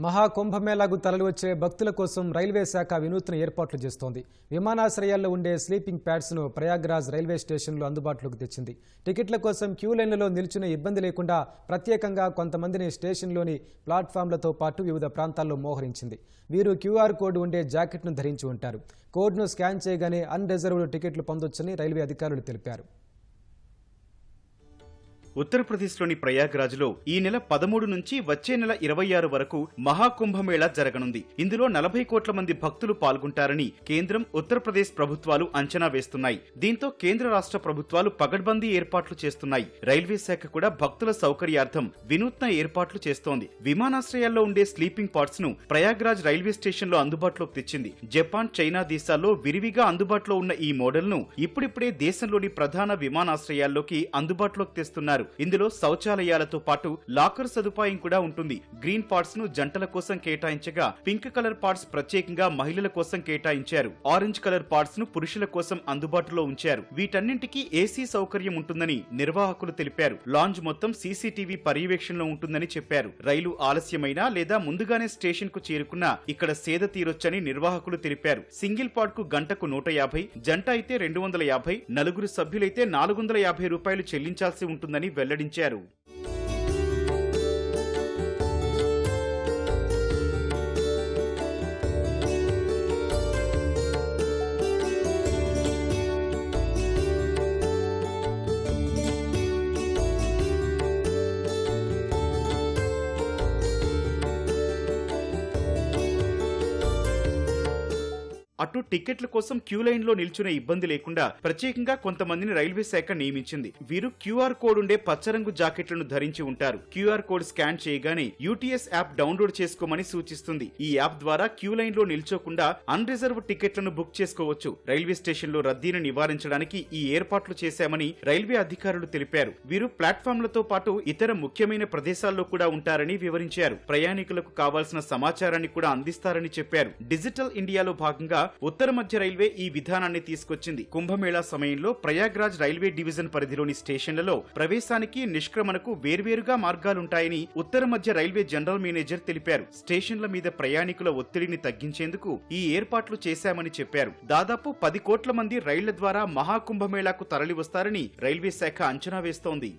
మహాకుంభమేళాకు తరలివచ్చే భక్తుల కోసం రైల్వే శాఖ వినూత్న ఏర్పాట్లు చేస్తోంది. విమానాశ్రయాల్లో ఉండే స్లీపింగ్ ప్యాడ్స్ను ప్రయాగ్రాజ్ రైల్వే స్టేషన్లో అందుబాటులోకి తెచ్చింది. టికెట్ల కోసం క్యూ లైన్లలో నిల్చునే ఇబ్బంది లేకుండా ప్రత్యేకంగా కొంతమందిని స్టేషన్లోని ప్లాట్ఫామ్లతో పాటు వివిధ ప్రాంతాల్లో మోహరించింది. వీరు క్యూఆర్ కోడ్ ఉండే జాకెట్ను ధరించి ఉంటారు. కోడ్ను స్కాన్ చేయగానే అన్రిజర్వ్డ్ టికెట్లు పొందొచ్చని రైల్వే అధికారులు తెలిపారు. ఉత్తరప్రదేశ్లోని ప్రయాగ్రాజ్లో ఈ నెల 13 నుంచి వచ్చే నెల 26 వరకు మహాకుంభమేళా జరగనుంది. ఇందులో 40 కోట్ల మంది భక్తులు పాల్గొంటారని కేంద్రం, ఉత్తరప్రదేశ్ ప్రభుత్వాలు అంచనా వేస్తున్నాయి. దీంతో కేంద్ర రాష్ట్ర ప్రభుత్వాలు పగడ్బందీ ఏర్పాట్లు చేస్తున్నాయి. రైల్వే శాఖ కూడా భక్తుల సౌకర్యార్థం వినూత్న ఏర్పాట్లు చేస్తోంది. విమానాశ్రయాల్లో ఉండే స్లీపింగ్ పాడ్స్ ను ప్రయాగ్రాజ్ రైల్వే స్టేషన్లో అందుబాటులోకి తెచ్చింది. జపాన్, చైనా దేశాల్లో విరివిగా అందుబాటులో ఉన్న ఈ మోడల్ ను ఇప్పుడిప్పుడే దేశంలోని ప్రధాన విమానాశ్రయాల్లోకి అందుబాటులోకి తెస్తున్నారు. ఇందులో శౌచాలయాలతో పాటు లాకర్ సదుపాయం కూడా ఉంటుంది. గ్రీన్ పాడ్స్ ను జంటల కోసం కేటాయించగా, పింక్ కలర్ పాడ్స్ ప్రత్యేకంగా మహిళల కోసం కేటాయించారు. ఆరెంజ్ కలర్ పాడ్స్ ను పురుషుల కోసం అందుబాటులో ఉంచారు. వీటన్నింటికీ ఏసీ సౌకర్యం ఉంటుందని నిర్వాహకులు తెలిపారు. లాంజ్ మొత్తం సీసీటీవీ పర్యవేక్షణలో ఉంటుందని చెప్పారు. రైలు ఆలస్యమైనా లేదా ముందుగానే స్టేషన్ కు చేరుకున్నా ఇక్కడ సేద తీరొచ్చని నిర్వాహకులు తెలిపారు. సింగిల్ పాడ్ కు గంటకు 150, జంట అయితే 250, నలుగురు సభ్యులైతే 450 రూపాయలు చెల్లించాల్సి ఉంటుందని వెల్లడించారు. అటు టికెట్ల కోసం క్యూ లైన్ లో నిల్చునే ఇబ్బంది లేకుండా ప్రత్యేకంగా కొంతమందిని రైల్వే శాఖ నియమించింది. వీరు క్యూఆర్ కోడ్ ఉండే పచ్చరంగు జాకెట్లను ధరించి ఉంటారు. క్యూఆర్ కోడ్ స్కాన్ చేయగానే యూటీఎస్ యాప్ డౌన్లోడ్ చేసుకోమని సూచిస్తుంది. ఈ యాప్ ద్వారా క్యూ లైన్ లో నిల్చోకుండా అన్రిజర్వ్ టికెట్లను బుక్ చేసుకోవచ్చు. రైల్వే స్టేషన్ లో రద్దీని నివారించడానికి ఈ ఏర్పాట్లు చేశామని రైల్వే అధికారులు తెలిపారు. వీరు ప్లాట్ఫామ్లతో పాటు ఇతర ముఖ్యమైన ప్రదేశాల్లో కూడా ఉంటారని వివరించారు. ప్రయాణికులకు కావాల్సిన సమాచారాన్ని కూడా అందిస్తారని చెప్పారు. డిజిటల్ ఇండియాలో భాగంగా ఉత్తర మధ్య రైల్వే ఈ విధానాన్ని తీసుకొచ్చింది. కుంభమేళా సమయంలో ప్రయాగ్రాజ్ రైల్వే డివిజన్ పరిధిలోని స్టేషన్లలో ప్రవేశానికి, నిష్క్రమణకు వేర్వేరుగా మార్గాలుంటాయని ఉత్తర మధ్య రైల్వే జనరల్ మేనేజర్ తెలిపారు. స్టేషన్ల మీద ప్రయాణికుల ఒత్తిడిని తగ్గించేందుకు ఈ ఏర్పాట్లు చేశామని చెప్పారు. దాదాపు 10 కోట్ల మంది రైళ్ల ద్వారా మహాకుంభమేళాకు తరలి వస్తారని రైల్వే శాఖ అంచనా వేస్తోంది.